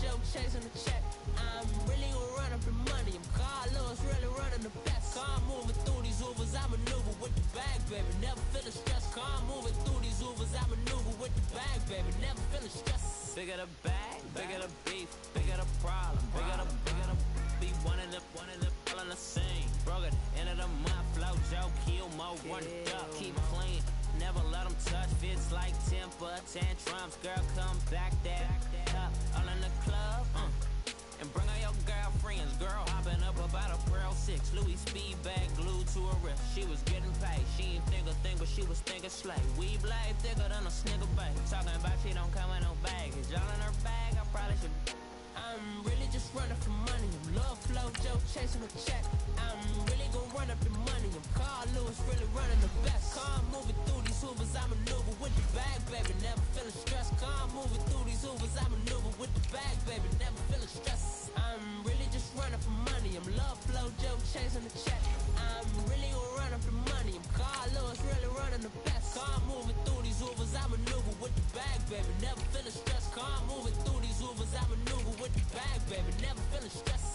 Joe chasing the check. I'm really gonna run up in money. I'm Carlos, really running the best. Car moving through these Ubers, I maneuver with the bag, baby. Never feeling stressed. Car moving through these Ubers, I maneuver with the bag, baby. Never feeling stressed. Bigger the bag, bigger the beef, bigger the problem, bigger the be one of the all in the same. Broke at the end of the month, flow Joe, kill more, run it up, keep clean. Never let them touch, fits like temper tantrums. Girl, come back that up, all in the club, and bring all your girlfriends. Girl, hopping up about a Pearl 6, Louis speed bag glued to her wrist. She was getting paid, she ain't think a thing, but she was thinking slay. We blade thicker than a snicker bag. Talking about she don't come with no baggage. All in her bag, I probably should. I'm really just running for money. I'm love flow Joe chasing a check. I'm really gonna run up the money. I'm Carl Lewis, really running the best. Car moving through these Ubers, I maneuver with the bag, baby. Never feeling stressed. Car moving through these Ubers, I maneuver with the bag, baby. Never feeling stressed. I'm really just running for money. I'm love flow Joe chasing the check. I'm really gonna run up the money. I'm Carl Lewis, really running the best. Car moving through these Ubers, I maneuver with the bag, baby. Never feeling stressed. Car moving through these Ubers, I maneuver with the bag, baby. Never feeling stressed.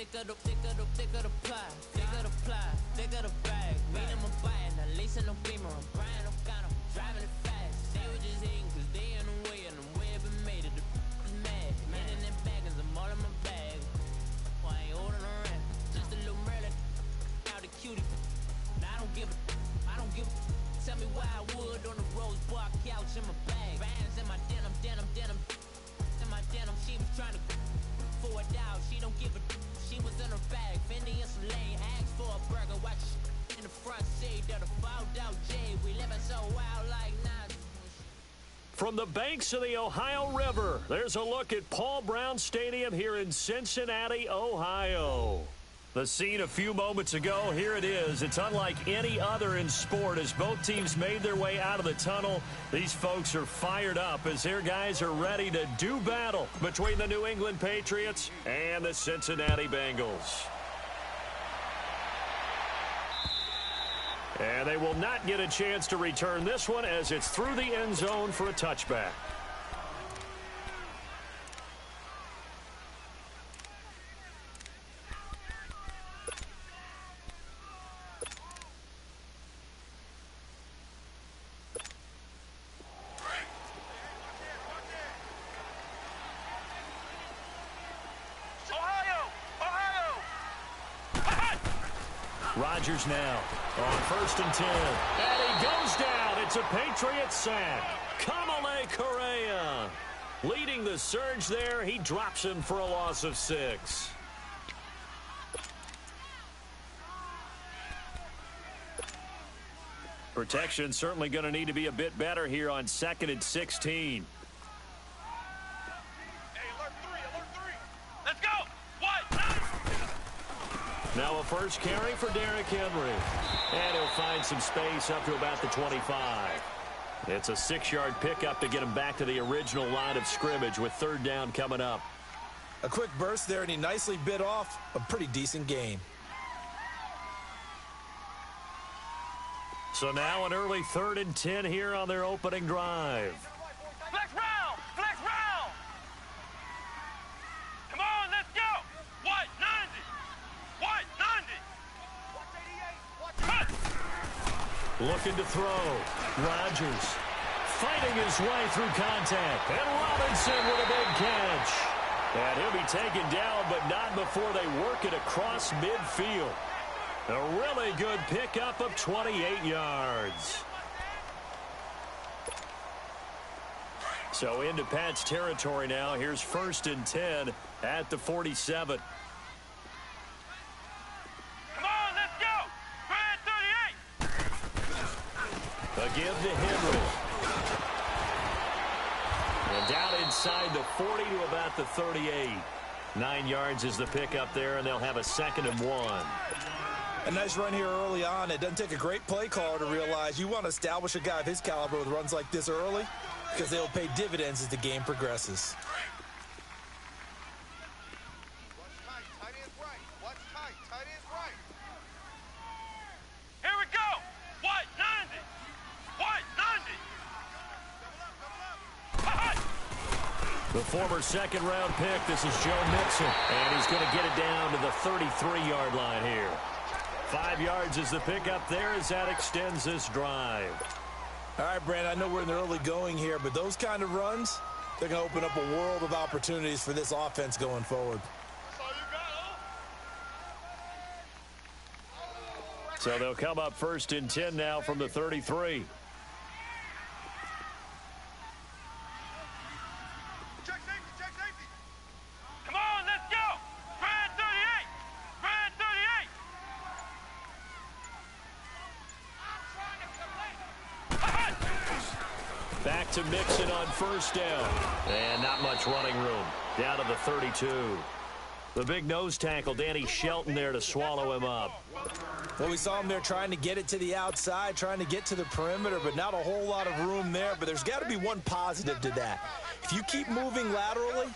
Thicker the pie, thicker the ply, thicker the bag. Meaning I'm buying, at least in no beamer. I'm buying, I'm kind of driving it fast. They were just hating cause they in the way and the way I've been made it. The is mad. Man in them baggins, I'm all in my bag. I ain't holding around. Just a little Merlin, out the cutie. Now I don't give a. Tell me why I would on the rose bar couch in my bag. Bands in my denim. In my denim, she was trying to for it out. She don't give a. She was in her bag, Fendi and some lane. Asked for a burger, watch in the front seat of the fouled out J. We living so wild like nah. From the banks of the Ohio River, there's a look at Paul Brown Stadium here in Cincinnati, Ohio. The scene a few moments ago, here it is. It's unlike any other in sport as both teams made their way out of the tunnel. These folks are fired up as their guys are ready to do battle between the New England Patriots and the Cincinnati Bengals. And they will not get a chance to return this one as it's through the end zone for a touchback. Rodgers now on 1st and 10. And he goes down. It's a Patriots sack. Kamale Correa leading the surge there. He drops him for a loss of 6. Protection certainly going to need to be a bit better here on 2nd and 16. Now a first carry for Derrick Henry. And he'll find some space up to about the 25. It's a 6-yard pickup to get him back to the original line of scrimmage with 3rd down coming up. A quick burst there, and he nicely bit off a pretty decent gain. So now an early 3rd and 10 here on their opening drive. Flex round! Flex round! Come on, let's go! What? 90! What? 90! Looking to throw. Rodgers fighting his way through contact. And Robinson with a big catch. And he'll be taken down, but not before they work it across midfield. A really good pickup of 28 yards. So into Pat's territory now. Here's 1st and 10 at the 47. Come on, let's go! Brad 38! give to Henry. And down inside the 40 to about the 38. 9 yards is the pickup there, and they'll have a 2nd and 1. A nice run here early on. It doesn't take a great play caller to realize you want to establish a guy of his caliber with runs like this early because they will pay dividends as the game progresses. Watch tight, tight ends right. Watch tight, tight ends right. Here we go. What? 90. What? 90. The former 2nd-round pick, this is Joe Mixon, and he's going to get it down to the 33-yard line here. 5 yards is the pickup there as that extends this drive. All right, Brandon, I know we're in the early going here, but those kind of runs, they're going to open up a world of opportunities for this offense going forward. That's all you got, So they'll come up 1st and 10 now from the 33. Check safety, check safety. Come on, let's go. Brad 38. Brad 38. Back to Mixon on 1st down. And not much running room. Down to the 32. The big nose tackle, Danny Shelton, there to swallow him up. Well, we saw him there trying to get it to the outside, trying to get to the perimeter, but not a whole lot of room there. But there's got to be one positive to that. If you keep moving laterally,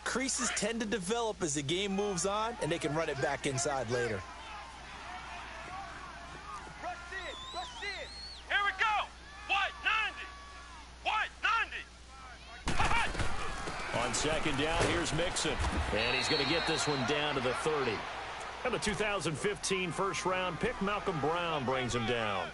creases tend to develop as the game moves on, and they can run it back inside later. Rush in, rush in. Here we go. What? 90. What? 90. On 2nd down, here's Mixon. And he's going to get this one down to the 30. And the 2015 first-round pick, Malcolm Brown, brings him down.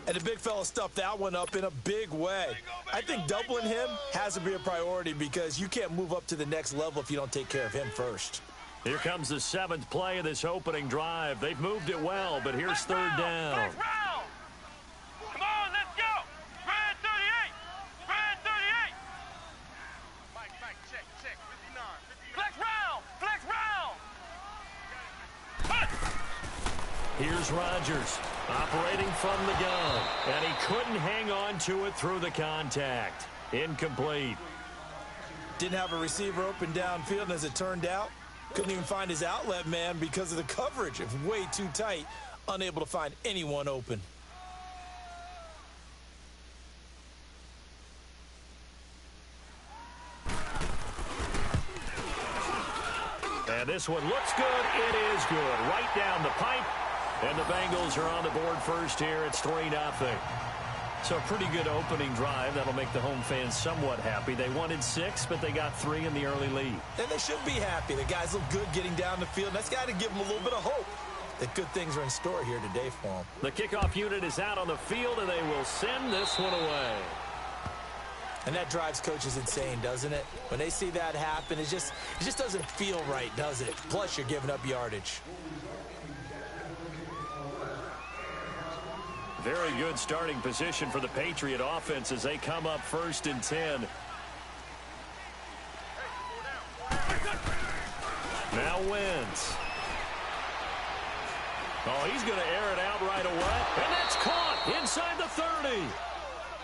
And the big fella stuffed that one up in a big way. I think doubling him has to be a priority because you can't move up to the next level if you don't take care of him first. Here comes the 7th play of this opening drive. They've moved it well, but here's 3rd down. Come on, let's go. Brad 38. Brad 38. Mike, check. 59. Flex round. Flex round. Here's Rodgers, operating from the gun, and he couldn't hang on to it through the contact. Incomplete. Didn't have a receiver open downfield, and as it turned out, couldn't even find his outlet man because of the coverage. It was way too tight, unable to find anyone open. And this one looks good. It is good. Right down the pipe. And the Bengals are on the board first here. It's 3-0. So a pretty good opening drive. That'll make the home fans somewhat happy. They wanted 6, but they got 3 in the early lead. And they should be happy. The guys look good getting down the field. That's got to give them a little bit of hope that good things are in store here today for them. The kickoff unit is out on the field, and they will send this one away. And that drives coaches insane, doesn't it? When they see that happen, it just doesn't feel right, does it? Plus, you're giving up yardage. Very good starting position for the Patriot offense as they come up 1st and 10. Now Wentz. Oh, he's going to air it out right away. And that's caught inside the 30.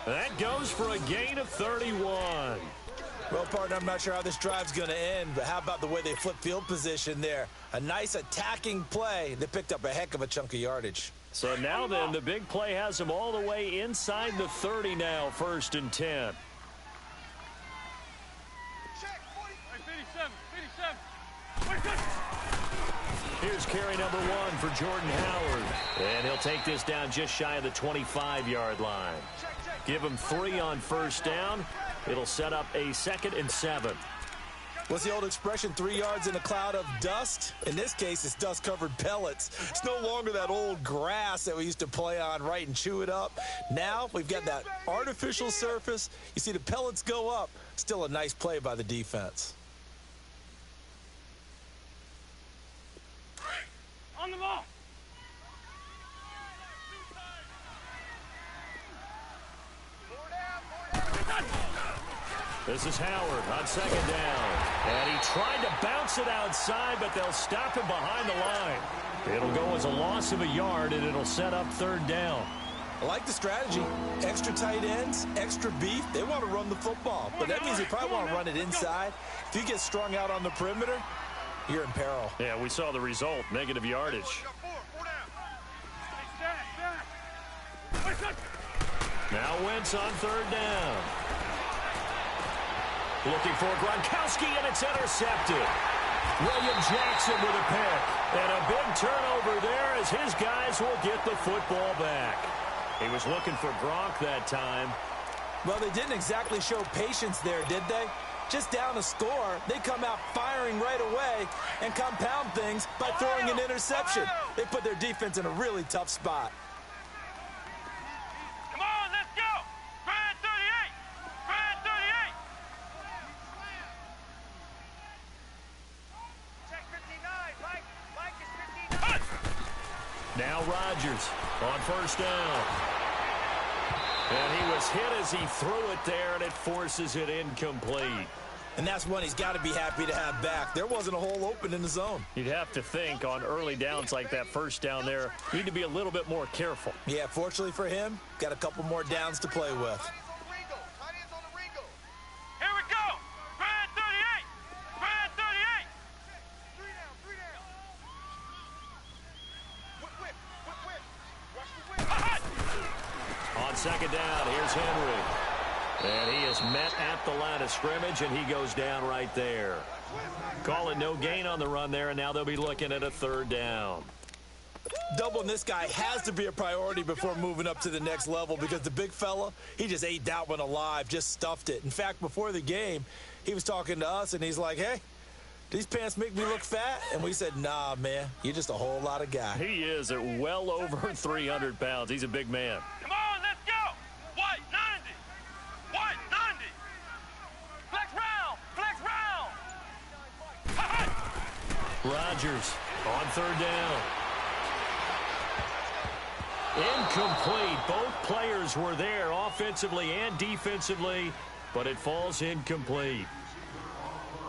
That goes for a gain of 31. Well, partner, I'm not sure how this drive's going to end, but how about the way they flip field position there? A nice attacking play. They picked up a heck of a chunk of yardage. So now then, the big play has them all the way inside the 30 now, 1st and 10. Check 40. 57. Here's carry number 1 for Jordan Howard. And he'll take this down just shy of the 25-yard line. Give him 3 on 1st down. It'll set up a 2nd and 7. What's the old expression, 3 yards in a cloud of dust? In this case, it's dust-covered pellets. It's no longer that old grass that we used to play on, right, and chew it up. Now we've got that artificial surface. You see the pellets go up. Still a nice play by the defense. On the ball. This is Howard on 2nd down. And he tried to bounce it outside, but they'll stop him behind the line. It'll go as a loss of a yard, and it'll set up 3rd down. I like the strategy. Extra tight ends, extra beef. They want to run the football, but that means they probably want to run it inside. If you get strung out on the perimeter, you're in peril. Yeah, we saw the result, negative yardage. Now Wentz on third down. Looking for Gronkowski, and it's intercepted. William Jackson with a pick. And a big turnover there as his guys will get the football back. He was looking for Gronk that time. Well, they didn't exactly show patience there, did they? Just down a score, they come out firing right away and compound things by throwing an interception. They put their defense in a really tough spot. Come on, let's go! Brad 38! Brad 38! Check 59, Mike is 59. Now Rodgers on first down. And he was hit as he threw it there, and it forces it incomplete. And that's one he's got to be happy to have back. There wasn't a hole open in the zone. You'd have to think on early downs like that first down there, you need to be a little bit more careful. Yeah, fortunately for him, got a couple more downs to play with. Here we go! Brad 38! Brad 38! 3 down. Watch the whip. On second down, here's Henry. And he is met at the line of scrimmage, and he goes down right there. Call it no gain on the run there, and now they'll be looking at a third down. Doubling this guy has to be a priority before moving up to the next level because the big fella, he just ate that one alive, just stuffed it. In fact, before the game, he was talking to us, and he's like, hey, these pants make me look fat? And we said, nah, man, you're just a whole lot of guy. He is at well over 300 pounds. He's a big man. Come on, let's go! White 90! White 90! Flex round! Rodgers on third down. Incomplete. Both players were there offensively and defensively, but it falls incomplete.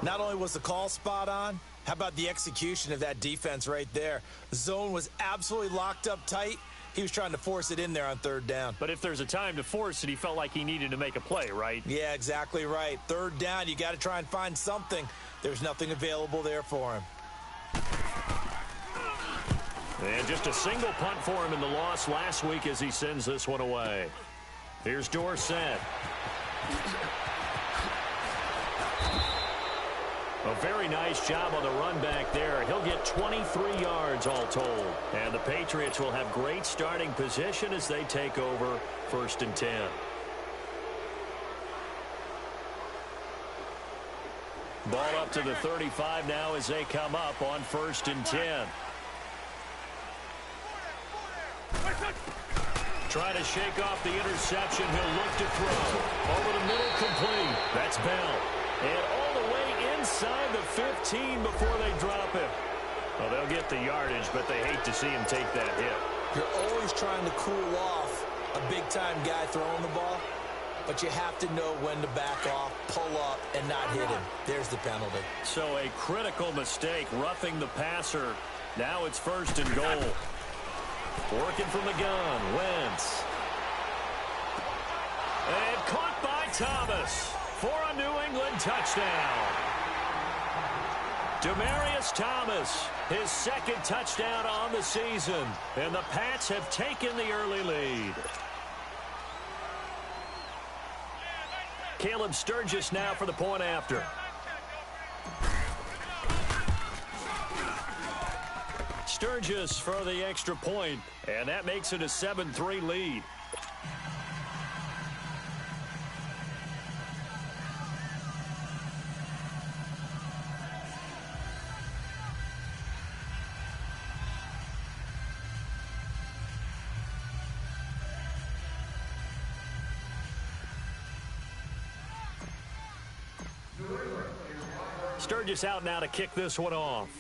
Not only was the call spot on, how about the execution of that defense right there? The zone was absolutely locked up tight. He was trying to force it in there on third down. But if there's a time to force it, he felt like he needed to make a play, right? Yeah, exactly right. Third down, you got to try and find something. There's nothing available there for him. And just a single punt for him in the loss last week as he sends this one away. Here's Dorsett. A very nice job on the run back there. He'll get 23 yards all told. And the Patriots will have great starting position as they take over 1st and 10. Ball up to the 35 now as they come up on 1st and 10. Trying to shake off the interception. He'll look to throw. Over the middle, complete. That's Bell. And all the way inside the 15 before they drop him. Well, they'll get the yardage, but they hate to see him take that hit. You're always trying to cool off a big-time guy throwing the ball, but you have to know when to back off, pull up, and not hit him. There's the penalty. So a critical mistake, roughing the passer. Now it's 1st and goal. Working from the gun, Wentz. And caught by Thomas for a New England touchdown. Demaryius Thomas, his 2nd touchdown on the season. And the Pats have taken the early lead. Caleb Sturgis now for the point after. Sturgis for the extra point, and that makes it a 7-3 lead. Sturgis out now to kick this one off.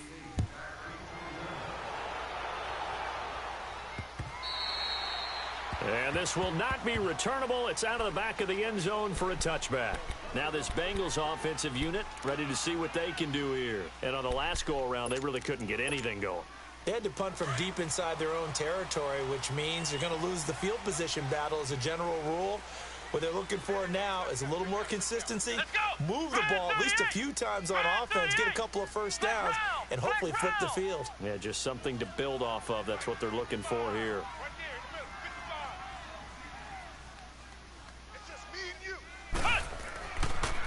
And this will not be returnable. It's out of the back of the end zone for a touchback. Now this Bengals offensive unit ready to see what they can do here. And on the last go-around, they really couldn't get anything going. They had to punt from deep inside their own territory, which means you're going to lose the field position battle as a general rule. What they're looking for now is a little more consistency, move the ball at least a few times on offense, get a couple of first downs, and hopefully flip the field. Yeah, just something to build off of. That's what they're looking for here.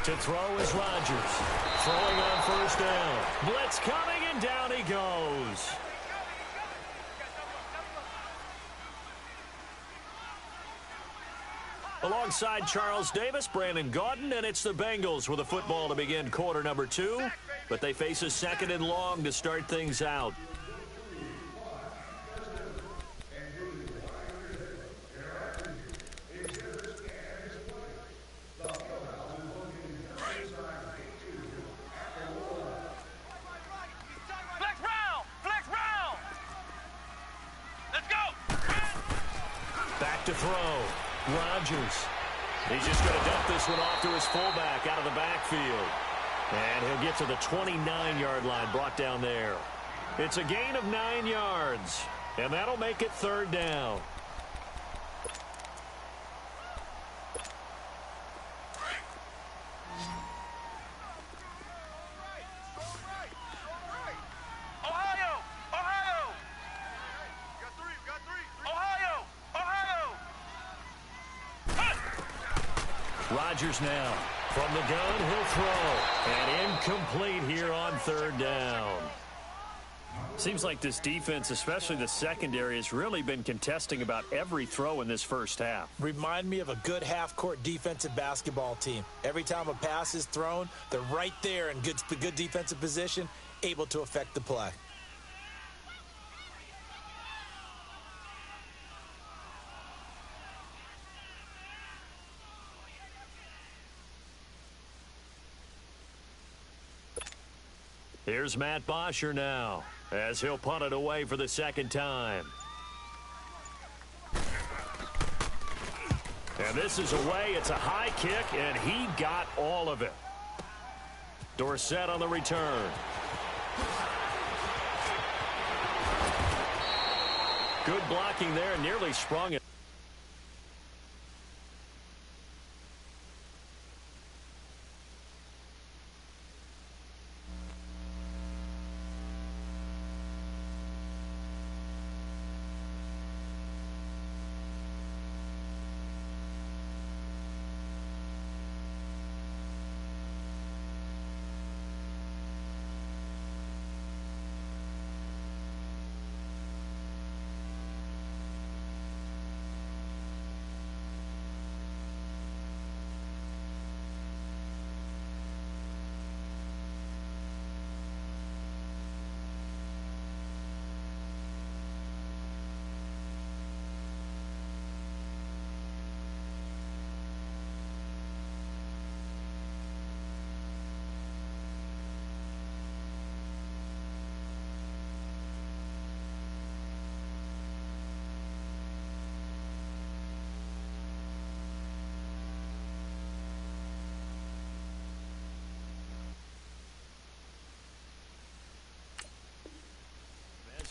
To throw is Rodgers. Throwing on first down. Blitz coming, and down he goes. Alongside Charles Davis, Brandon Gaudin, and it's the Bengals with a football to begin quarter number 2. But they face a 2nd and long to start things out. Back to throw. Rodgers. He's just going to dump this one off to his fullback out of the backfield. And he'll get to the 29-yard line, brought down there. It's a gain of 9 yards, and that'll make it 3rd down. Rodgers now. From the gun, he'll throw. And incomplete here on 3rd down. Seems like this defense, especially the secondary, has really been contesting about every throw in this first half. Remind me of a good half-court defensive basketball team. Every time a pass is thrown, they're right there in good defensive position, able to affect the play. Here's Matt Bosher now, as he'll punt it away for the 2nd time. And this is away. It's a high kick, and he got all of it. Dorsett on the return. Good blocking there, nearly sprung it.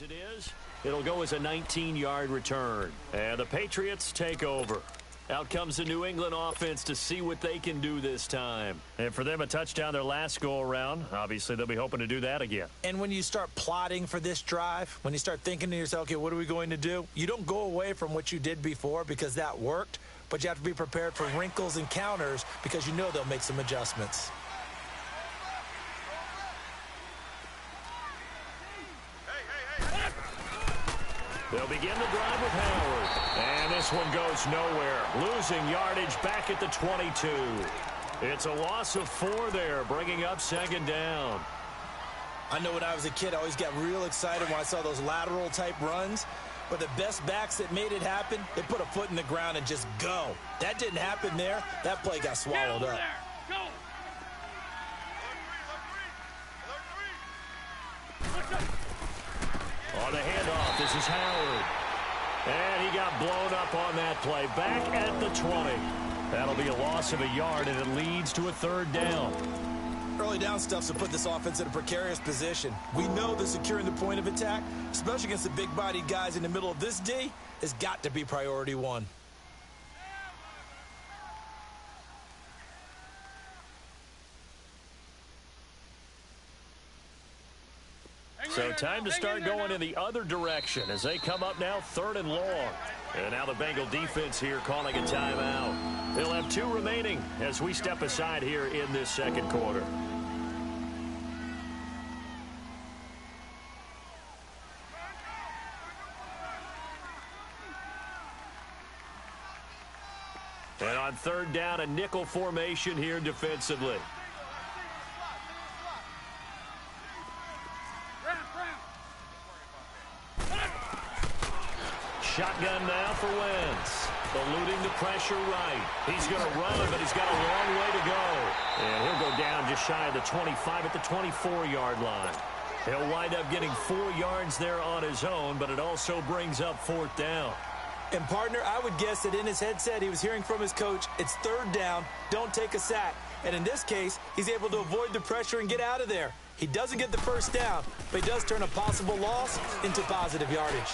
It is. It'll go as a 19-yard return. And the Patriots take over. Out comes the New England offense to see what they can do this time. And for them, a touchdown their last go-around. Obviously, they'll be hoping to do that again. And when you start plotting for this drive, when you start thinking to yourself, okay, what are we going to do? You don't go away from what you did before because that worked, but you have to be prepared for wrinkles and counters because you know they'll make some adjustments. They'll begin the drive with Howard. And this one goes nowhere. Losing yardage back at the 22. It's a loss of 4 there, bringing up 2nd down. I know when I was a kid, I always got real excited when I saw those lateral-type runs. But the best backs that made it happen, they put a foot in the ground and just go. That didn't happen there. That play got swallowed up. Go. On the handoff, this is Howard. And he got blown up on that play. Back at the 20. That'll be a loss of a yard, and it leads to a 3rd down. Early down stuffs will put this offense in a precarious position. We know that securing the point of attack, especially against the big-bodied guys in the middle of this D, has got to be priority one. So time to start going in the other direction as they come up now 3rd and long. And now the Bengal defense here calling a timeout. They'll have 2 remaining as we step aside here in this second quarter. And on 3rd down, a nickel formation here defensively. Shotgun now for Wentz. Eluding the pressure right. He's going to run, but he's got a long way to go. And he'll go down just shy of the 25 at the 24-yard line. He'll wind up getting 4 yards there on his own, but it also brings up 4th down. And, partner, I would guess that in his headset he was hearing from his coach, it's 3rd down, don't take a sack. And in this case, he's able to avoid the pressure and get out of there. He doesn't get the 1st down, but he does turn a possible loss into positive yardage.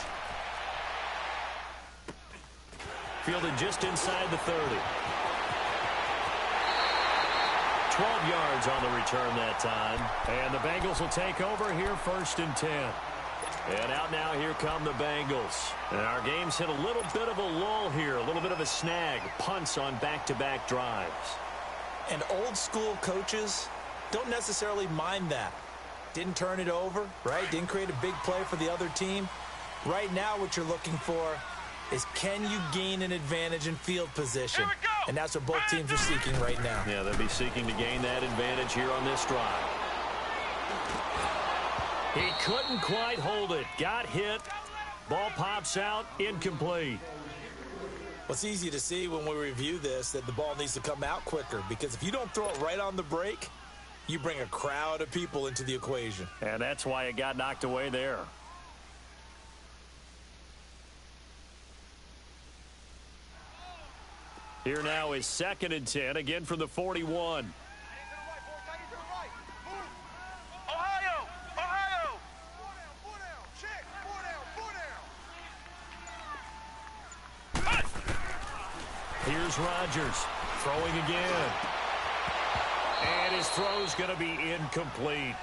Fielded just inside the 30. 12 yards on the return that time. And the Bengals will take over here 1st and 10. And out now, here come the Bengals. And our game's hit a little bit of a lull here, a little bit of a snag. Punts on back-to-back drives. And old-school coaches don't necessarily mind that. Didn't turn it over, right? Didn't create a big play for the other team. Right now, what you're looking for is can you gain an advantage in field position? And that's what both teams are seeking right now. Yeah, they'll be seeking to gain that advantage here on this drive. He couldn't quite hold it. Got hit. Ball pops out. Incomplete. Well, it's easy to see when we review this that the ball needs to come out quicker, because if you don't throw it right on the break, you bring a crowd of people into the equation. And that's why it got knocked away there. Here now is 2nd and 10, again from the 41. Here's Rodgers throwing again. And his throw's going to be incomplete.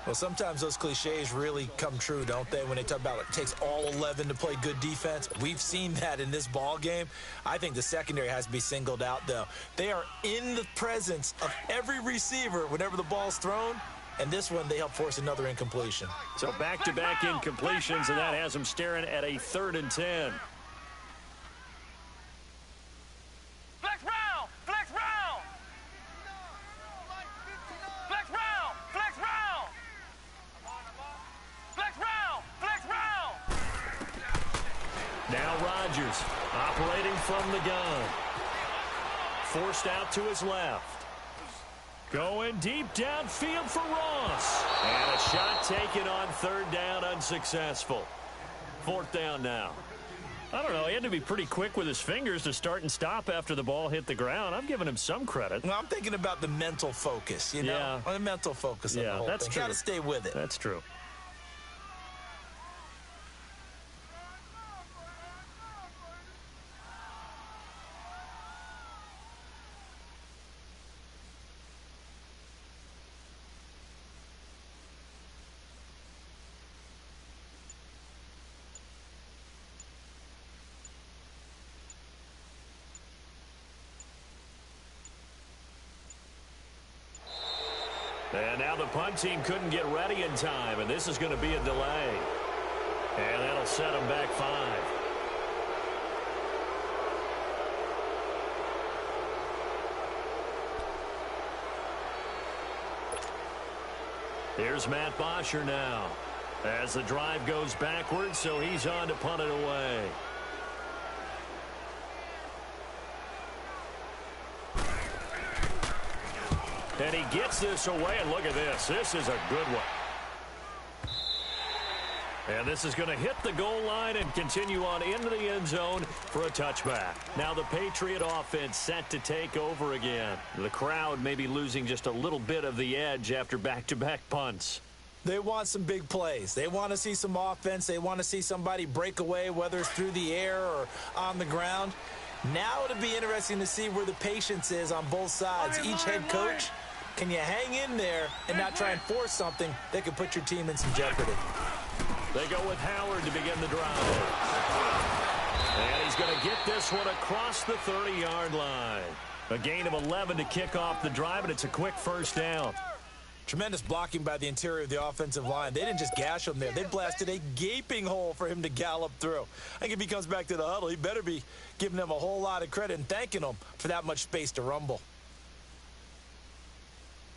Well, sometimes those cliches really come true, don't they, when they talk about it takes all 11 to play good defense. We've seen that in this ball game. I think the secondary has to be singled out, though. They are in the presence of every receiver whenever the ball's thrown, and this one they help force another incompletion. So back-to-back incompletions, and that has them staring at a 3rd and 10. Now Rodgers operating from the gun. Forced out to his left. Going deep downfield for Ross. And a shot taken on 3rd down, unsuccessful. 4th down now. I don't know. He had to be pretty quick with his fingers to start and stop after the ball hit the ground. I'm giving him some credit. Well, I'm thinking about the mental focus, you know? Yeah. The mental focus of the whole that's thing. true. Got to stay with it. That's true. And now the punt team couldn't get ready in time, and this is going to be a delay. And that'll set them back 5. Here's Matt Bosher now as the drive goes backwards, so he's on to punt it away. And he gets this away, and look at this. This is a good one. And this is going to hit the goal line and continue on into the end zone for a touchback. Now the Patriot offense set to take over again. The crowd may be losing just a little bit of the edge after back-to-back punts. They want some big plays. They want to see some offense. They want to see somebody break away, whether it's through the air or on the ground. Now it'll be interesting to see where the patience is on both sides. Each head coach, can you hang in there and not try and force something that could put your team in some jeopardy? They go with Howard to begin the drive. And he's going to get this one across the 30-yard line. A gain of 11 to kick off the drive, and it's a quick first down. Tremendous blocking by the interior of the offensive line. They didn't just gash him there. They blasted a gaping hole for him to gallop through. I think if he comes back to the huddle, he better be giving them a whole lot of credit and thanking them for that much space to rumble.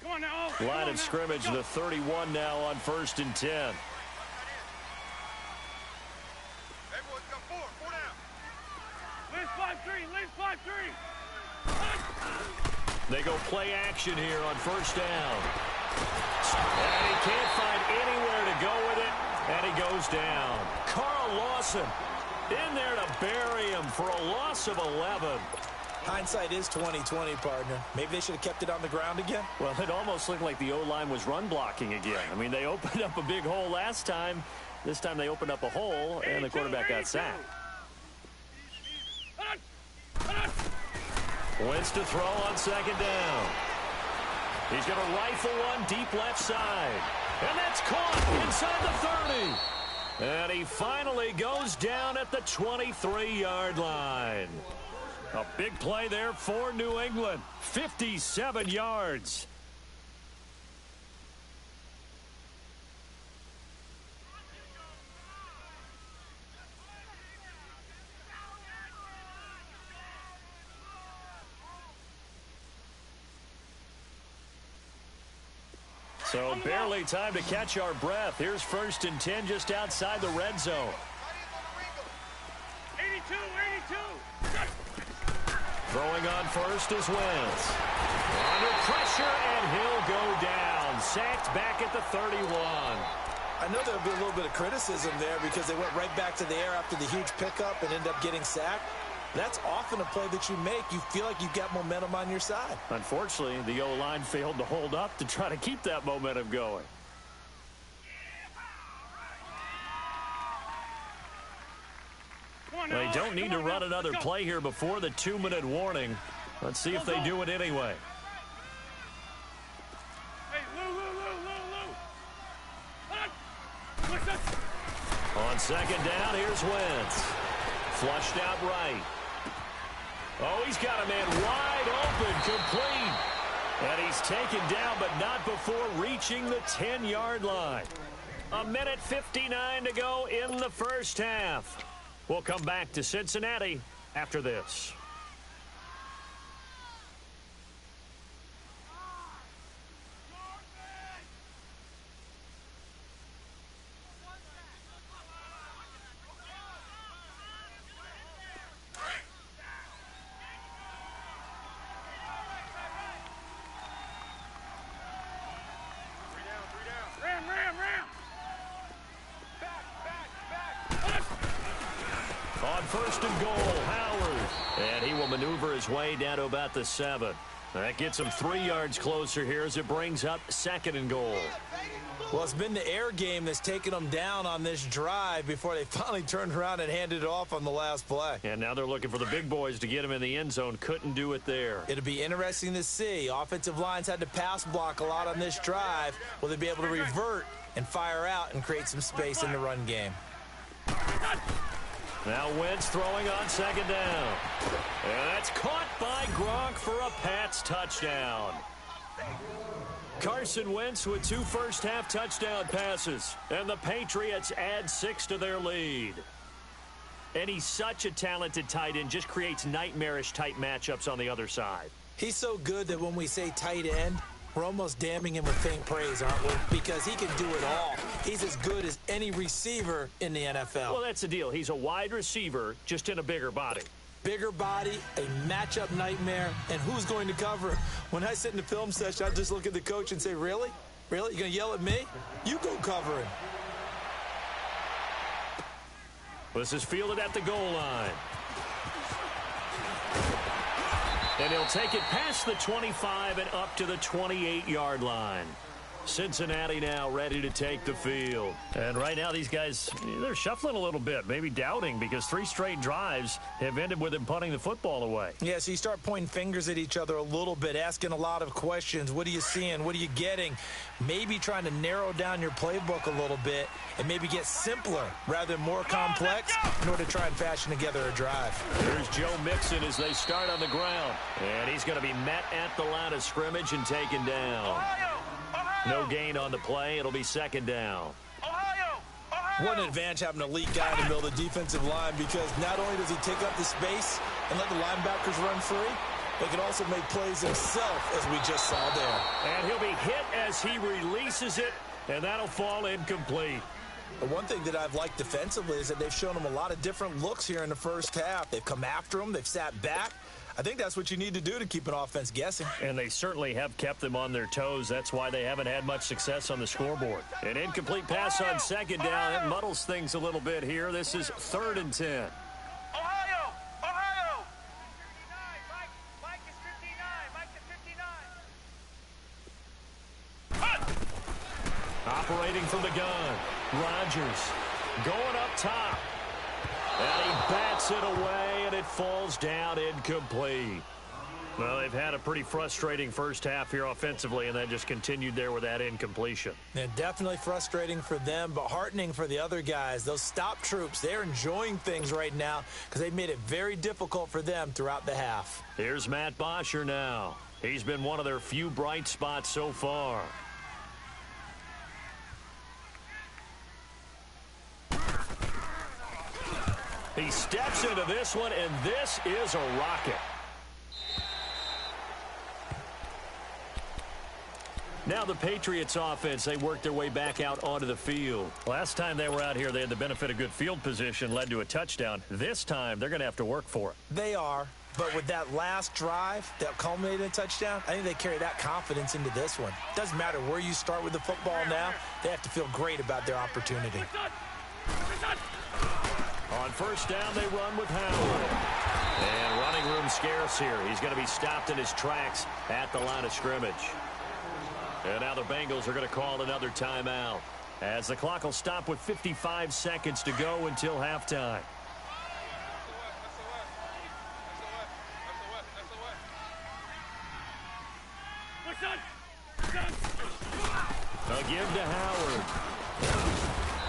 Come on now. Line of scrimmage, the 31 now on 1st and 10. Everyone's got four down. Leaves 5-3. They go play action here on 1st down. And he can't find anywhere to go with it, and he goes down. Carl Lawson in there to bury him for a loss of 11. Hindsight is 20/20, partner. Maybe they should have kept it on the ground again. Well, it almost looked like the O-line was run blocking again. I mean, they opened up a big hole last time. This time they opened up a hole, and the quarterback got sacked. Wentz to throw on 2nd down. He's going to rifle one deep left side. And that's caught inside the 30. And he finally goes down at the 23-yard line. A big play there for New England. 57 yards. So barely time to catch our breath. Here's 1st and 10 just outside the red zone. 82. Throwing on 1st is Wentz. Under pressure, and he'll go down. Sacked back at the 31. I know there'll be a little bit of criticism there because they went right back to the air after the huge pickup and ended up getting sacked. That's often a play that you make. You feel like you've got momentum on your side. Unfortunately, the O-line failed to hold up to try to keep that momentum going. They don't need to run another play here before the 2-minute warning. Let's see if they do it anyway. Hey, Lou. On 2nd down, here's Wentz. Flushed out right. Oh, he's got a man wide open, complete. And he's taken down, but not before reaching the 10-yard line. 1:59 to go in the first half. We'll come back to Cincinnati after this. On 1st and goal, Howard. And he will maneuver his way down to about the 7. That gets him 3 yards closer here as it brings up 2nd and goal. Well, it's been the air game that's taken them down on this drive before they finally turned around and handed it off on the last play. And now they're looking for the big boys to get him in the end zone. Couldn't do it there. It'll be interesting to see. Offensive lines had to pass block a lot on this drive. Will they be able to revert and fire out and create some space in the run game? Now Wentz throwing on 2nd down. And that's caught by Gronk for a Pats touchdown. Carson Wentz with 2 first-half touchdown passes. And the Patriots add 6 to their lead. And he's such a talented tight end, just creates nightmarish-type matchups on the other side. He's so good that when we say tight end, we're almost damning him with faint praise, aren't we? Because he can do it all. He's as good as any receiver in the NFL. Well, that's the deal. He's a wide receiver, just in a bigger body. Bigger body, a matchup nightmare, and who's going to cover? When I sit in the film session, I just look at the coach and say, really? Really? You're going to yell at me? You go cover him. This is fielded at the goal line. And he'll take it past the 25 and up to the 28-yard line. Cincinnati now ready to take the field. And right now these guys, they're shuffling a little bit, maybe doubting, because 3 straight drives have ended with them punting the football away. Yeah, so you start pointing fingers at each other a little bit, asking a lot of questions. What are you seeing? What are you getting? Maybe trying to narrow down your playbook a little bit and maybe get simpler rather than more complex in order to try and fashion together a drive. Here's Joe Mixon as they start on the ground. And he's going to be met at the line of scrimmage and taken down. No gain on the play. It'll be second down. What an advantage having a elite guy in the middle of the defensive line, because not only does he take up the space and let the linebackers run free, but he can also make plays himself, as we just saw there. And he'll be hit as he releases it, and that'll fall incomplete. The one thing that I've liked defensively is that they've shown him a lot of different looks here in the first half. They've come after him. They've sat back. I think that's what you need to do to keep an offense guessing. And they certainly have kept them on their toes. That's why they haven't had much success on the scoreboard. An incomplete pass on second down. It muddles things a little bit here. This is 3rd and 10. Ohio! Mike is 59. Operating from the gun. Rodgers going up top. And he bats it away, and it falls down incomplete. Well, they've had a pretty frustrating first half here offensively, and then just continued there with that incompletion. Yeah, definitely frustrating for them, but heartening for the other guys. Those stop troops, they're enjoying things right now because they've made it very difficult for them throughout the half. Here's Matt Bosher now. He's been one of their few bright spots so far. He steps into this one, and this is a rocket. Now the Patriots offense, they worked their way back out onto the field. Last time they were out here, they had the benefit of good field position, led to a touchdown. This time, they're going to have to work for it. They are, but with that last drive that culminated in a touchdown, I think they carry that confidence into this one. Doesn't matter where you start with the football now, they have to feel great about their opportunity. On first down, they run with Howard. And running room scarce here. He's going to be stopped in his tracks at the line of scrimmage. And now the Bengals are going to call another timeout, as the clock will stop with 55 seconds to go until halftime. A give to Howard.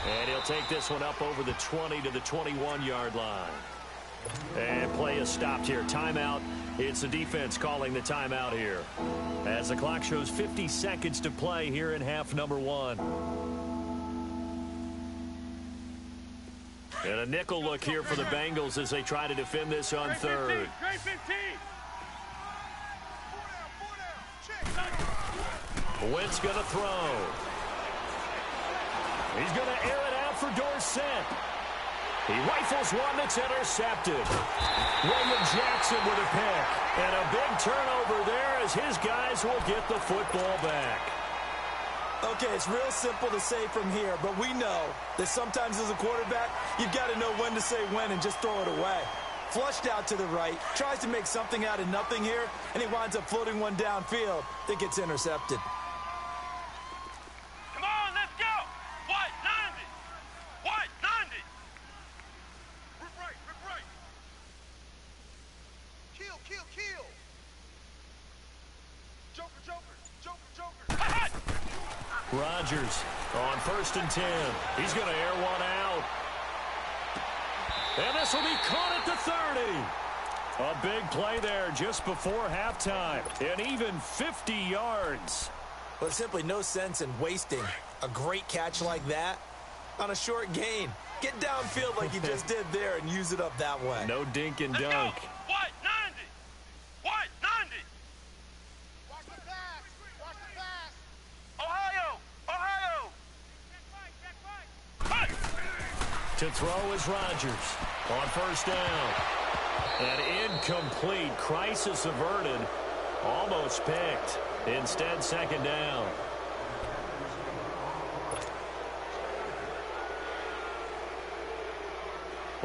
And he'll take this one up over the 20 to the 21-yard line. And play is stopped here. Timeout. It's the defense calling the timeout here, as the clock shows 50 seconds to play here in half number 1. And a nickel look here for the Bengals as they try to defend this on third. Wentz going to throw. He's going to air it out for Dorsett. He rifles one that's intercepted. William Jackson with a pick. And a big turnover there as his guys will get the football back. Okay, it's real simple to say from here, but we know that sometimes as a quarterback, you've got to know when to say when and just throw it away. Flushed out to the right, tries to make something out of nothing here, and he winds up floating one downfield that gets intercepted. Come on, let's go! White, 90! White, 90! Rip right! Kill! Joker! Rodgers on first and 10. He's going to air one out. And this will be caught at the 30. A big play there just before halftime. And even 50 yards. Well, simply no sense in wasting a great catch like that on a short gain. Get downfield like you just did there and use it up that way. No dink and dunk. Let's go! White, 90! White, 90! Watch the pass! Ohio! To throw is Rodgers on first down. And incomplete. Crisis averted. Almost picked. Instead, second down.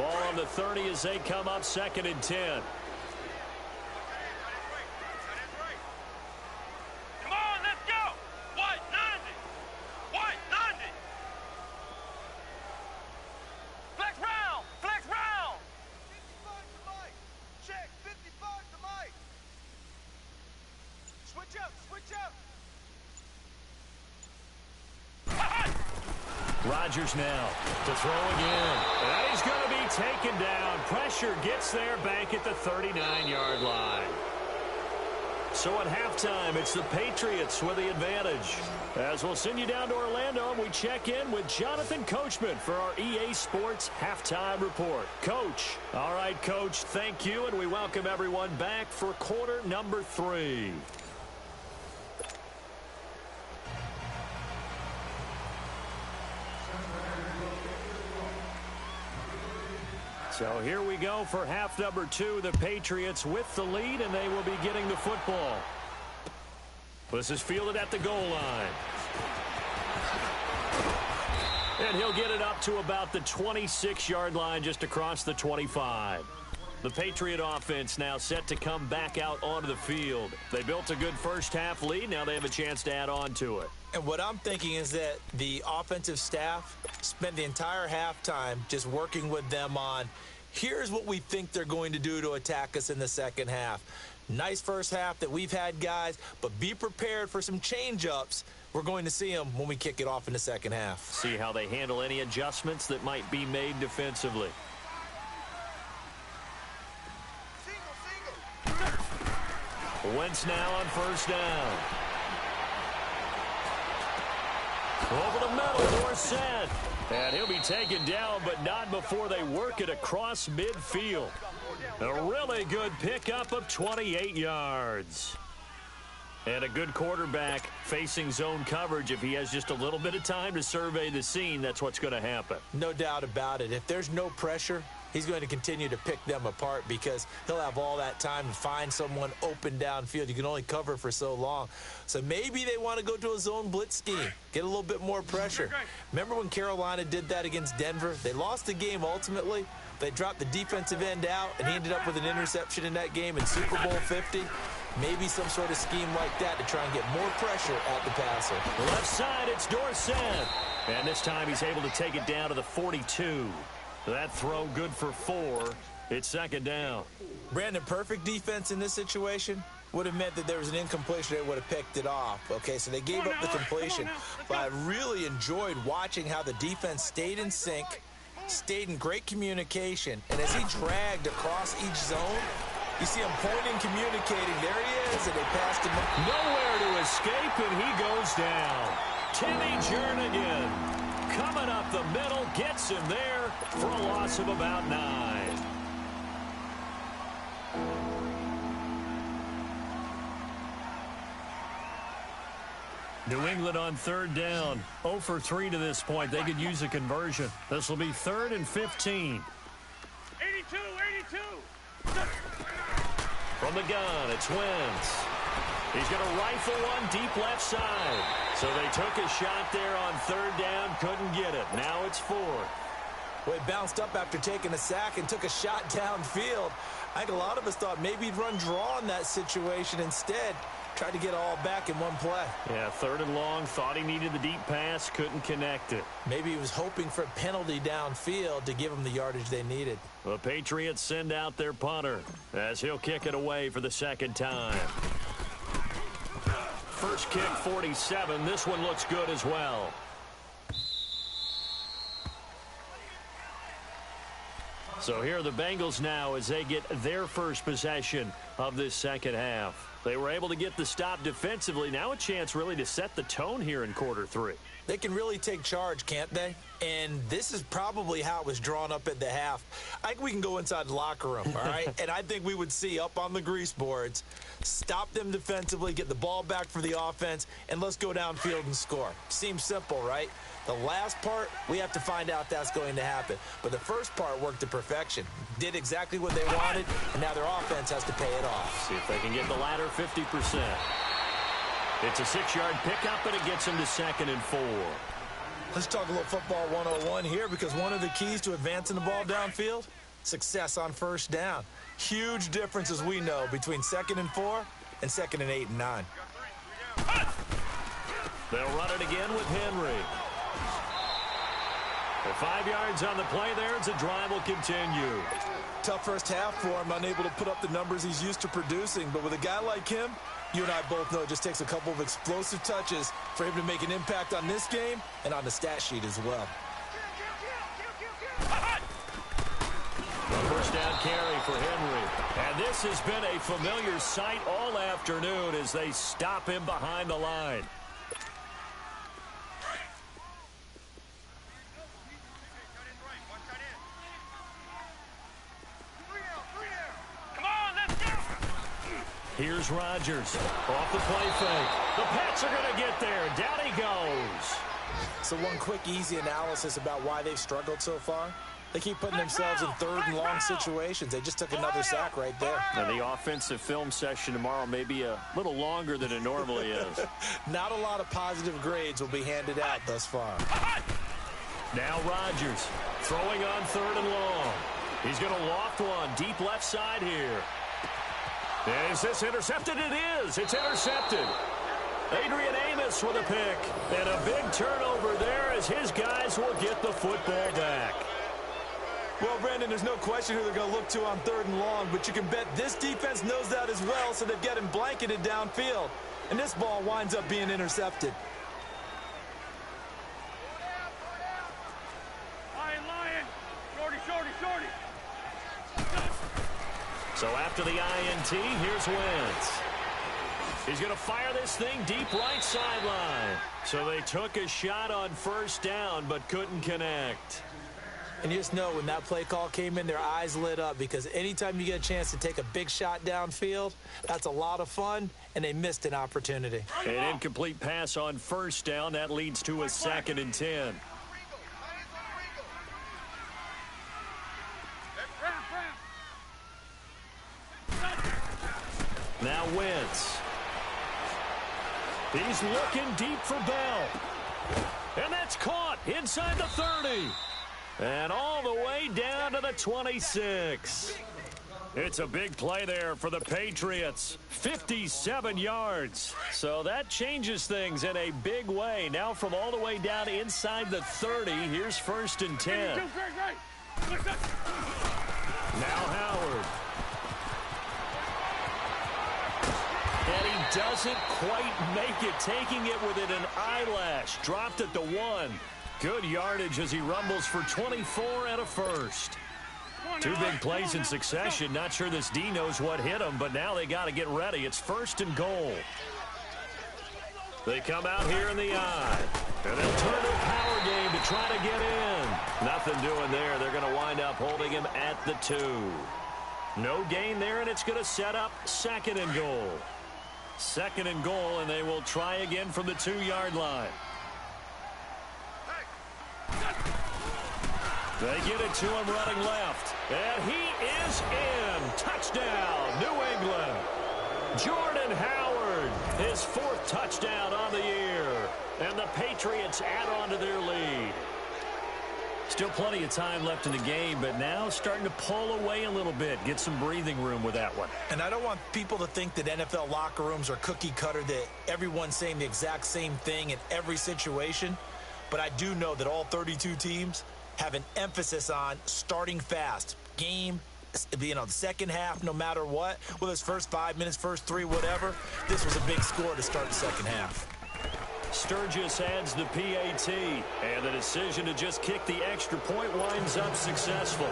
Ball on the 30 as they come up 2nd and 10. Come on, let's go. White 90. White 90. Flex round. Flex round. 55 to Mike. Check. 55 to Mike. Switch up. Switch up. Rodgers now to throw again. And he's going to be taken down. Pressure gets there back at the 39-yard line. So at halftime, it's the Patriots with the advantage. As we'll send you down to Orlando, we check in with Jonathan Coachman for our EA Sports Halftime Report. Coach. All right, Coach, thank you, and we welcome everyone back for quarter number 3. So here we go for half number 2. The Patriots with the lead, and they will be getting the football. This is fielded at the goal line. And he'll get it up to about the 26-yard line, just across the 25. The Patriot offense now set to come back out onto the field. They built a good first-half lead. Now they have a chance to add on to it. And what I'm thinking is that the offensive staff spent the entire halftime just working with them on, here's what we think they're going to do to attack us in the second half. Nice first half that we've had, guys, but be prepared for some change-ups. We're going to see them when we kick it off in the second half. See how they handle any adjustments that might be made defensively. Wentz now on first down. Over the middle, Dorsett. And he'll be taken down, but not before they work it across midfield. A really good pickup of 28 yards. And a good quarterback facing zone coverage. If he has just a little bit of time to survey the scene, that's what's going to happen. No doubt about it. If there's no pressure, he's going to continue to pick them apart because he'll have all that time to find someone open downfield. You can only cover for so long. So maybe they want to go to a zone blitz scheme, get a little bit more pressure. Remember when Carolina did that against Denver? They lost the game ultimately. They dropped the defensive end out, and he ended up with an interception in that game in Super Bowl 50. Maybe some sort of scheme like that to try and get more pressure at the passer. Left side, it's Dorsett. And this time he's able to take it down to the 42. That throw good for 4. It's second down. Brandon, perfect defense in this situation would have meant that there was an incompletion. They would have picked it off. Okay, so they gave up the completion. But I really enjoyed watching how the defense stayed in sync, stayed in great communication. And as he dragged across each zone, you see him pointing, communicating. There he is, and they passed him. Nowhere to escape, and he goes down. Timmy Jernigan coming up the middle, gets him there for a loss of about 9. New England on third down. 0 for 3 to this point. They could use a conversion. This will be 3rd and 15. 82, 82. From the gun, it's Wentz. He's going to rifle one deep left side. So they took a shot there on third down, couldn't get it. Now it's 4th. Well, he bounced up after taking a sack and took a shot downfield. I think a lot of us thought maybe he'd run draw in that situation instead. Tried to get all back in one play. Yeah, 3rd and long, thought he needed the deep pass, couldn't connect it. Maybe he was hoping for a penalty downfield to give him the yardage they needed. The Patriots send out their punter as he'll kick it away for the second time. First kick, 47. This one looks good as well. So here are the Bengals now as they get their first possession of this second half. They were able to get the stop defensively. Now a chance really to set the tone here in quarter 3. They can really take charge, can't they? And this is probably how it was drawn up at the half. I think we can go inside the locker room, all right? And I think we would see up on the grease boards, stop them defensively, get the ball back for the offense, and let's go downfield and score. Seems simple, right? The last part, we have to find out that's going to happen. But the first part worked to perfection. Did exactly what they wanted, and now their offense has to pay it off. See if they can get the latter 50%. It's a 6-yard pickup, and it gets them to 2nd and 4. Let's talk a little football 101 here, because one of the keys to advancing the ball downfield, success on first down. Huge difference, as we know, between 2nd and 4 and 2nd and 8 and 9. They'll run it again with Henry. The 5 yards on the play there as the drive will continue. Tough first half for him, unable to put up the numbers he's used to producing. But with a guy like him, you and I both know it just takes a couple of explosive touches for him to make an impact on this game and on the stat sheet as well. A first down carry for Henry. And this has been a familiar sight all afternoon as they stop him behind the line. Here's Rodgers off the play fake. The Pats are going to get there. Down he goes. So one quick, easy analysis about why they've struggled so far. They keep putting themselves in 3rd and long situations. They just took another sack right there. And the offensive film session tomorrow may be a little longer than it normally is. Not a lot of positive grades will be handed out thus far. Now Rodgers throwing on 3rd and long. He's going to loft one deep left side here. Is this intercepted? It is. It's intercepted. Adrian Amos with a pick. And a big turnover there as his guys will get the football back. Well, Brandon, there's no question who they're going to look to on 3rd and long, but you can bet this defense knows that as well, so they've got him blanketed downfield. And this ball winds up being intercepted. Lion. Shorty, shorty, shorty. So after the INT, here's Wentz. He's going to fire this thing deep right sideline. So they took a shot on first down but couldn't connect. And you just know when that play call came in, their eyes lit up, because anytime you get a chance to take a big shot downfield, that's a lot of fun, and they missed an opportunity. An incomplete pass on first down. That leads to a 2nd and 10. Now Wentz. He's looking deep for Bell. And that's caught inside the 30. And all the way down to the 26. It's a big play there for the Patriots. 57 yards. So that changes things in a big way. Now from all the way down inside the 30, here's 1st and 10. Now Howard. And he doesn't quite make it, taking it within an eyelash. Dropped at the 1. Good yardage as he rumbles for 24 and a first. 2 big plays in succession. Not sure this D knows what hit him, but now they got to get ready. It's 1st and goal. They come out here in the eye. And they'll turn to a power game to try to get in. Nothing doing there. They're going to wind up holding him at the 2. No gain there, and it's going to set up 2nd and goal. 2nd and goal, and they will try again from the 2-yard line. They get it to him running left. And he is in. Touchdown, New England. Jordan Howard, his 4th touchdown on the year. And the Patriots add on to their lead. Still plenty of time left in the game, but now starting to pull away a little bit. Get some breathing room with that one. And I don't want people to think that NFL locker rooms are cookie cutter, that everyone's saying the exact same thing in every situation. But I do know that all 32 teams have an emphasis on starting fast. Game, the second half, no matter what, whether it's first 5 minutes, first 3, whatever, this was a big score to start the second half. Sturgis adds the PAT, and the decision to just kick the extra point winds up successful.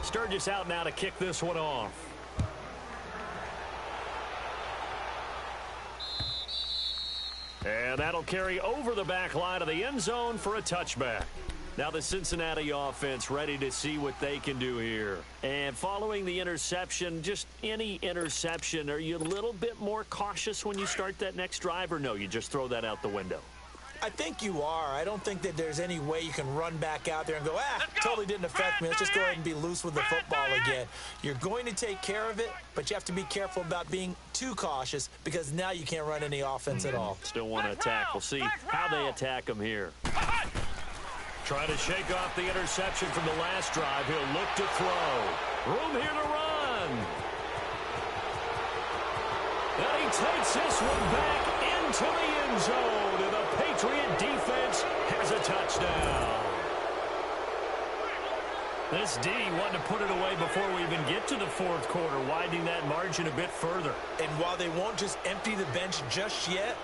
Sturgis out now to kick this one off. And that'll carry over the back line of the end zone for a touchback. Now the Cincinnati offense ready to see what they can do here. And following the interception, just any interception, are you a little bit more cautious when you start that next drive, or no, you just throw that out the window? I think you are. I don't think that there's any way you can run back out there and go, totally didn't affect me. Let's just go ahead and be loose with the football again. You're going to take care of it, but you have to be careful about being too cautious because now you can't run any offense at all. Still want to attack. We'll see how they attack them here. Trying to shake off the interception from the last drive. He'll look to throw. Room here to run. And he takes this one back into the end zone. And the Patriot defense has a touchdown. This D wanted to put it away before we even get to the fourth quarter, widening that margin a bit further. And while they won't just empty the bench just yet,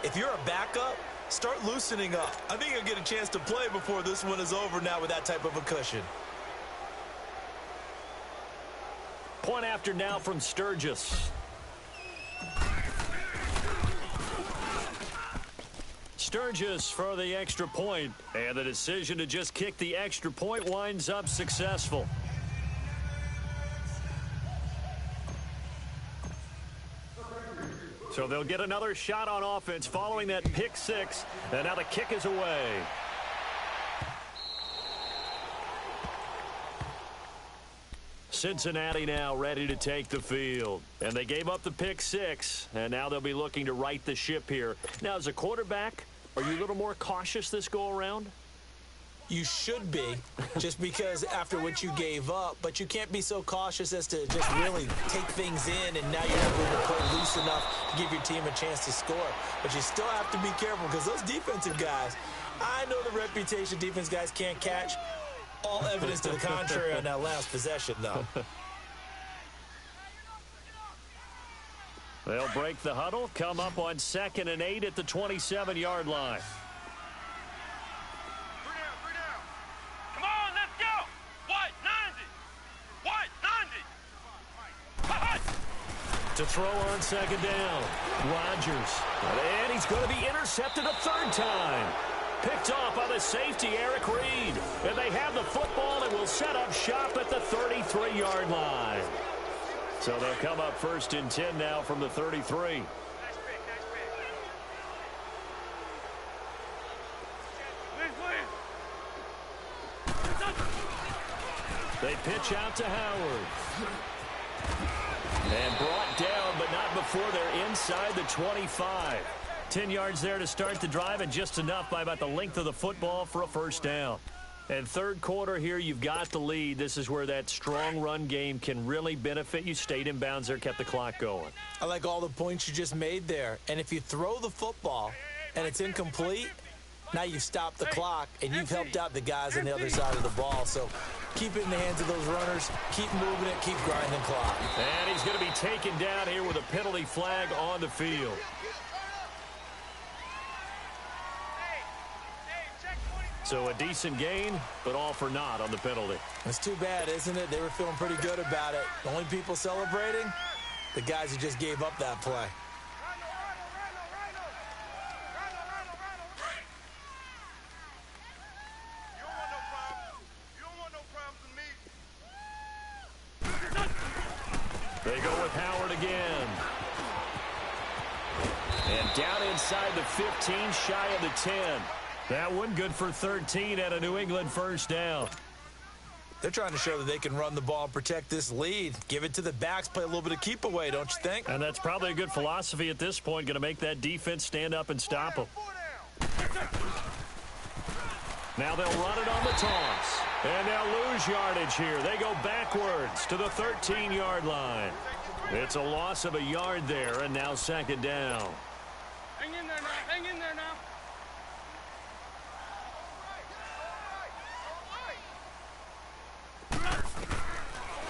if you're a backup, start loosening up. I think you'll get a chance to play before this one is over now with that type of a cushion. Point after now from Sturgis. Sturgis for the extra point, and the decision to just kick the extra point winds up successful. So they'll get another shot on offense following that pick six, and now the kick is away. Cincinnati now ready to take the field, and they gave up the pick six, and now they'll be looking to right the ship here. Now, as a quarterback, are you a little more cautious this go around? You should be, just because after what you gave up, but you can't be so cautious as to just really take things in, and now you're not able to play loose enough to give your team a chance to score. But you still have to be careful because those defensive guys, I know the reputation defense guys can't catch. All evidence to the contrary on that last possession, though. They'll break the huddle, come up on 2nd and 8 at the 27-yard line. Come on, let's go! White, 90! To throw on 2nd down, Rodgers. And he's going to be intercepted a third time. Picked off by the safety, Eric Reed. And they have the football and will set up shop at the 33-yard line. So they'll come up 1st and 10 now from the 33. They pitch out to Howard. And brought down, but not before they're inside the 25. 10 yards there to start the drive, and just enough by about the length of the football for a first down. And third quarter here, you've got the lead. This is where that strong run game can really benefit you. Stayed in bounds there, kept the clock going. I like all the points you just made there. And if you throw the football and it's incomplete, now you've stopped the clock and you've helped out the guys on the other side of the ball. So keep it in the hands of those runners. Keep moving it. Keep grinding clock. And he's going to be taken down here with a penalty flag on the field. So a decent gain, but all for naught on the penalty. It's too bad, isn't it? They were feeling pretty good about it. The only people celebrating, the guys who just gave up that play. They go with Howard again. And down inside the 15, shy of the 10. That one good for 13 at a New England first down. They're trying to show that they can run the ball and protect this lead. Give it to the backs, play a little bit of keep away, don't you think? And that's probably a good philosophy at this point, going to make that defense stand up and stop them. Now they'll run it on the toss. And they'll lose yardage here. They go backwards to the 13-yard line. It's a loss of a yard there, and now 2nd down. Hang in there now. Hang in there now.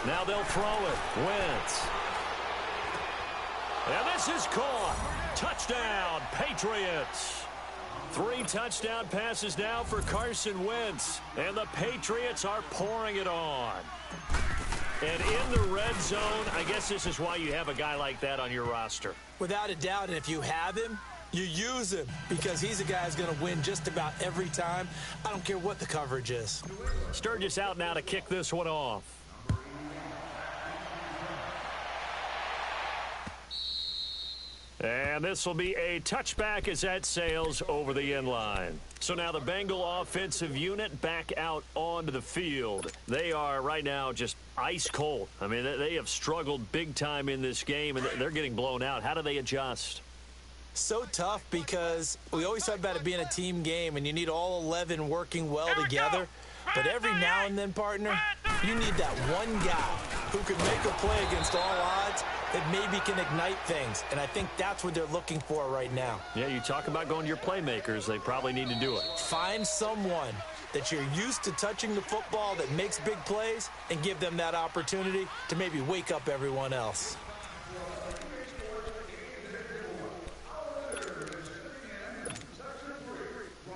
Now they'll throw it. Wentz. And this is caught. Touchdown, Patriots. 3 touchdown passes now for Carson Wentz. And the Patriots are pouring it on. And in the red zone, I guess this is why you have a guy like that on your roster. Without a doubt, and if you have him, You use him because he's a guy who's going to win just about every time. I don't care what the coverage is. Sturgis out now to kick this one off. And this will be a touchback as that sails over the end line. So now the Bengal offensive unit back out onto the field. They are right now just ice cold. I mean, they have struggled big time in this game, and they're getting blown out. How do they adjust? So tough because we always talk about it being a team game, and you need all 11 working well together. But every now and then, partner, you need that one guy who can make a play against all odds that maybe can ignite things. And I think that's what they're looking for right now. Yeah, you talk about going to your playmakers. They probably need to do it. Find someone that you're used to touching the football that makes big plays and give them that opportunity to maybe wake up everyone else.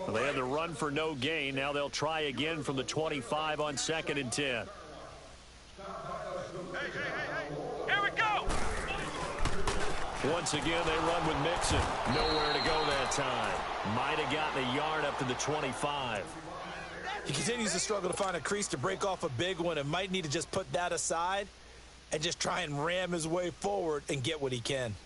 Well, they had the run for no gain. Now they'll try again from the 25 on 2nd and 10. Hey. Here we go. Once again, they run with Mixon. Nowhere to go that time. Might have gotten a yard up to the 25. He continues to struggle to find a crease to break off a big one and might need to just put that aside and just try and ram his way forward and get what he can.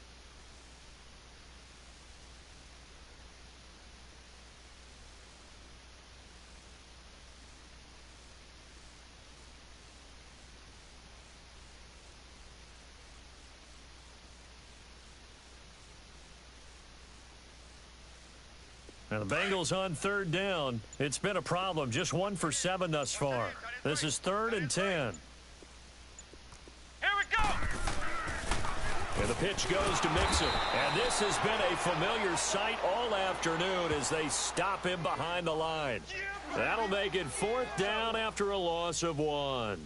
Now the Bengals on 3rd down. It's been a problem. Just 1 for 7 thus far. This is 3rd and 10. Here we go. And the pitch goes to Mixon. And this has been a familiar sight all afternoon as they stop him behind the line. That'll make it 4th down after a loss of 1.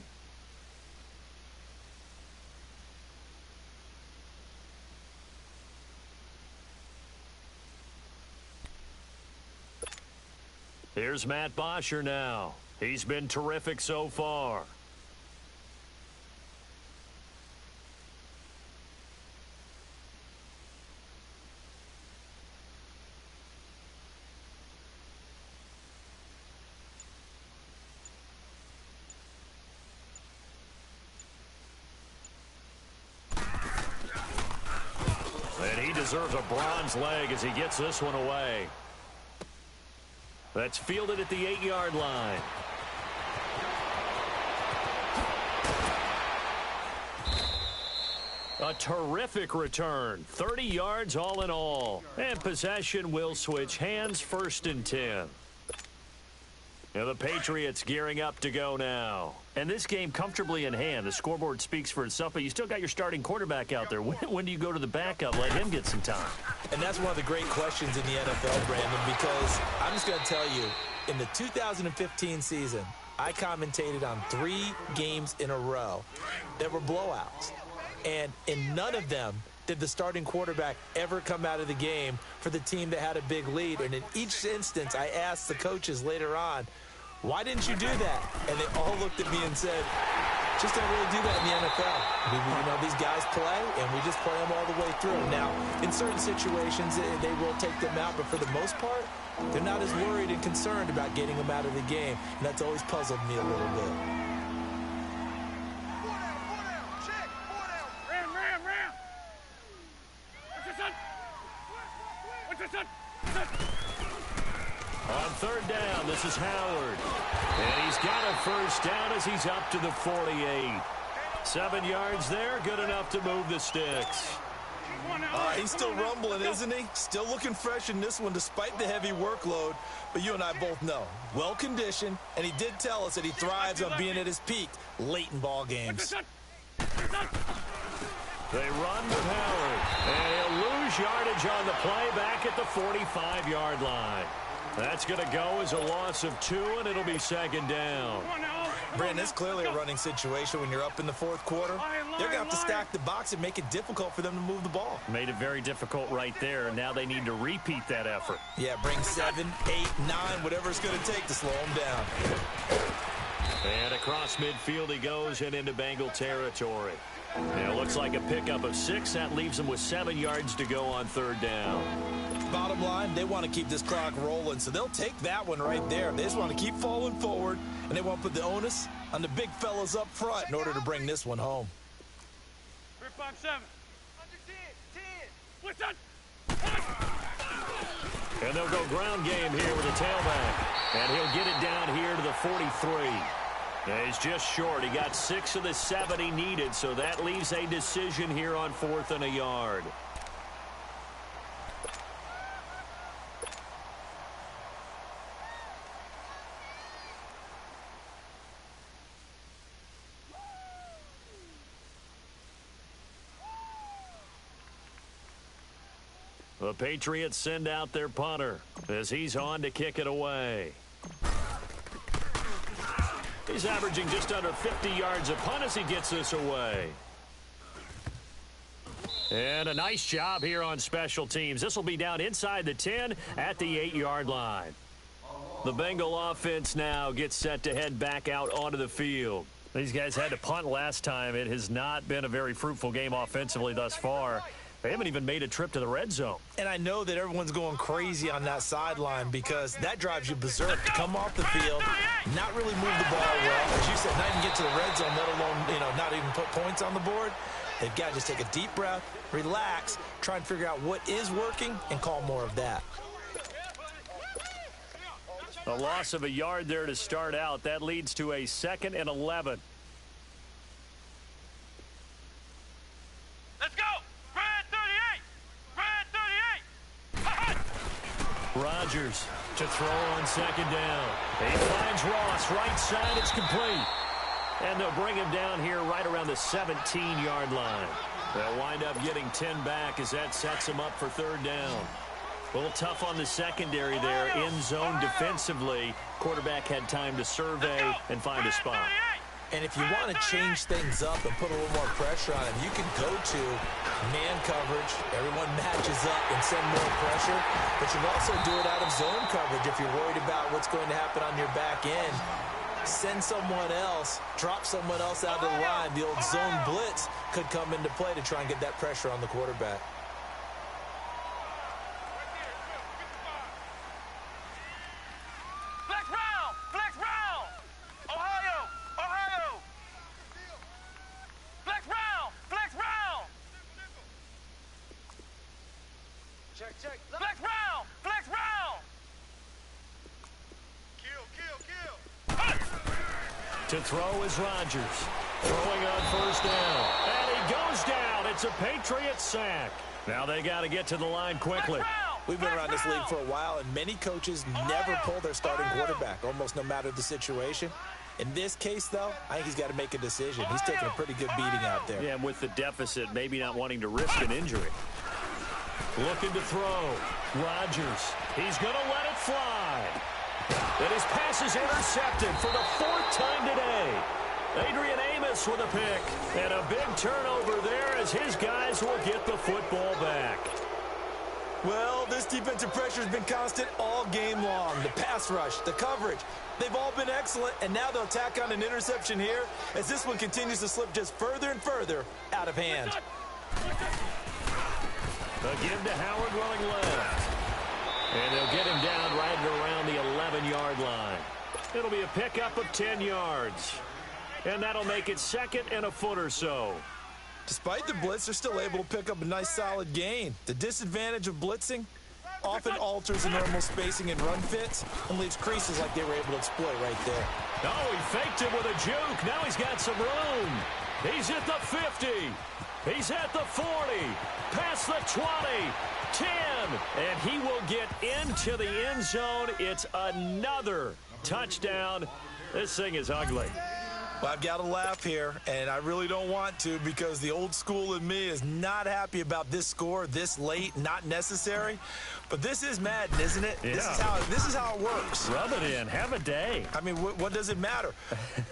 Here's Matt Bosher now. He's been terrific so far. And he deserves a bronze leg as he gets this one away. That's fielded at the 8-yard line. A terrific return. 30 yards all in all. And possession will switch hands, 1st and 10. Now the Patriots gearing up to go now. And this game comfortably in hand. The scoreboard speaks for itself, but you still got your starting quarterback out there. When do you go to the backup? Let him get some time. And that's one of the great questions in the NFL, Brandon, because I'm just going to tell you, in the 2015 season, I commentated on 3 games in a row that were blowouts. And in none of them did the starting quarterback ever come out of the game for the team that had a big lead. And in each instance, I asked the coaches later on, why didn't you do that? And they all looked at me and said, just don't really do that in the NFL. You know, these guys play, and we just play them all the way through. Now, in certain situations, they will take them out, but for the most part, they're not as worried and concerned about getting them out of the game. And that's always puzzled me a little bit. On 3rd down, this is Howard. And he's got a 1st down as he's up to the 48. 7 yards there, good enough to move the sticks. He's still rumbling, isn't he? Still looking fresh in this one despite the heavy workload. But you and I both know, well-conditioned, and he did tell us that he thrives on being at his peak late in ball games. They run with Howard, and he'll lose yardage on the play back at the 45-yard line. That's going to go as a loss of 2, and it'll be 2nd down. Brandon, it's clearly a running situation when you're up in the 4th quarter. They're going to have to stack the box and make it difficult for them to move the ball. Made it very difficult right there, and now they need to repeat that effort. Yeah, bring 7, 8, 9, whatever it's going to take to slow them down. And across midfield he goes and into Bengal territory. Now it looks like a pickup of 6. That leaves him with 7 yards to go on 3rd down. Bottom line, they want to keep this clock rolling, so they'll take that one right there. They just want to keep falling forward, and they want to put the onus on the big fellas up front in order to bring this one home. 357. Under 10. 10. What's that? And they'll go ground game here with a tailback. And he'll get it down here to the 43. Yeah, he's just short. He got 6 of the 7 he needed, so that leaves a decision here on 4th and a yard. The Patriots send out their punter as he's on to kick it away. He's averaging just under 50 yards a punt as he gets this away. And a nice job here on special teams. This will be down inside the 10 at the 8-yard line. The Bengal offense now gets set to head back out onto the field. These guys had to punt last time. It has not been a very fruitful game offensively thus far. They haven't even made a trip to the red zone. And I know that everyone's going crazy on that sideline because that drives you berserk to come off the field, not really move the ball well. As you said, not even get to the red zone, let alone, not even put points on the board. They've got to just take a deep breath, relax, try and figure out what is working, and call more of that. A loss of a yard there to start out. That leads to a 2nd and 11. Let's go! Brad 38! Brad 38! Rodgers to throw on 2nd down. He finds Ross right side. It's complete. And they'll bring him down here right around the 17-yard line. They'll wind up getting 10 back as that sets them up for 3rd down. A little tough on the secondary there. In zone defensively. Quarterback had time to survey and find a spot. And if you want to change things up and put a little more pressure on him, you can go to man coverage. Everyone matches up and send more pressure. But you can also do it out of zone coverage if you're worried about what's going to happen on your back end. Send someone else, drop someone else out of the line. The old zone blitz could come into play to try and get that pressure on the quarterback. Flex round! Flex round! Ohio! Ohio! Flex round! Flex round! Check. Flex round! Flex round! Kill. To throw is Rodgers. Throwing on 1st down. And he goes down. It's a Patriots sack. Now they got to get to the line quickly. We've been around this league for a while, and many coaches never pull their starting quarterback, almost no matter the situation. In this case, though, I think he's got to make a decision. He's taking a pretty good beating out there. Yeah, and with the deficit, maybe not wanting to risk an injury. Looking to throw. Rodgers. He's going to let it fly. And his pass is intercepted for the 4th time today. Adrian Amos with a pick. And a big turnover there as his guys will get the football back. Well, this defensive pressure has been constant all game long. The pass rush, the coverage, they've all been excellent, and now they'll tack on an interception here as this one continues to slip just further and further out of hand. The give to Howard running left. And they'll get him down right around the 11-yard line. It'll be a pickup of 10 yards. And that'll make it 2nd and a foot or so. Despite the blitz, they're still able to pick up a nice solid gain. The disadvantage of blitzing often alters the normal spacing and run fits and leaves creases like they were able to exploit right there. Oh, he faked it with a juke. Now he's got some room. He's at the 50. He's at the 40. Past the 20. 10. And he will get into the end zone. It's another touchdown. This thing is ugly. Well, I've got to laugh here, and I really don't want to because the old school in me is not happy about this score this late, not necessary. But this is Madden, isn't it? Yeah. This is how it works. Rub it in. Have a day. I mean, what does it matter?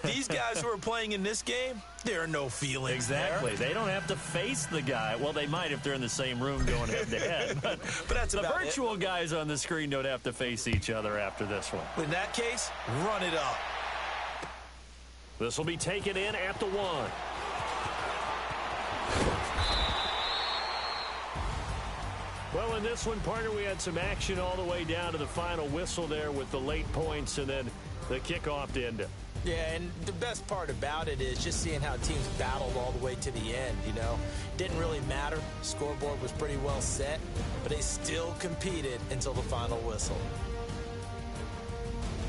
These guys who are playing in this game, there are no feelings Exactly. there. They don't have to face the guy. Well, they might if they're in the same room going head-to-head. But that's the about virtual guys on the screen don't have to face each other after this one. In that case, run it up. This will be taken in at the 1. Well, in this one, partner, we had some action all the way down to the final whistle there with the late points and then the kickoff to end it. Yeah, and the best part about it is just seeing how teams battled all the way to the end, you know. Didn't really matter. Scoreboard was pretty well set, but they still competed until the final whistle.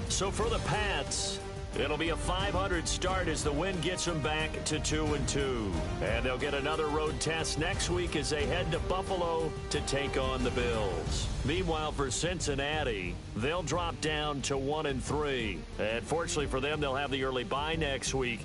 So for the Pats, it'll be a 500 start as the win gets them back to 2-2. And they'll get another road test next week as they head to Buffalo to take on the Bills. Meanwhile, for Cincinnati, they'll drop down to 1-3. And fortunately for them, they'll have the early bye next week.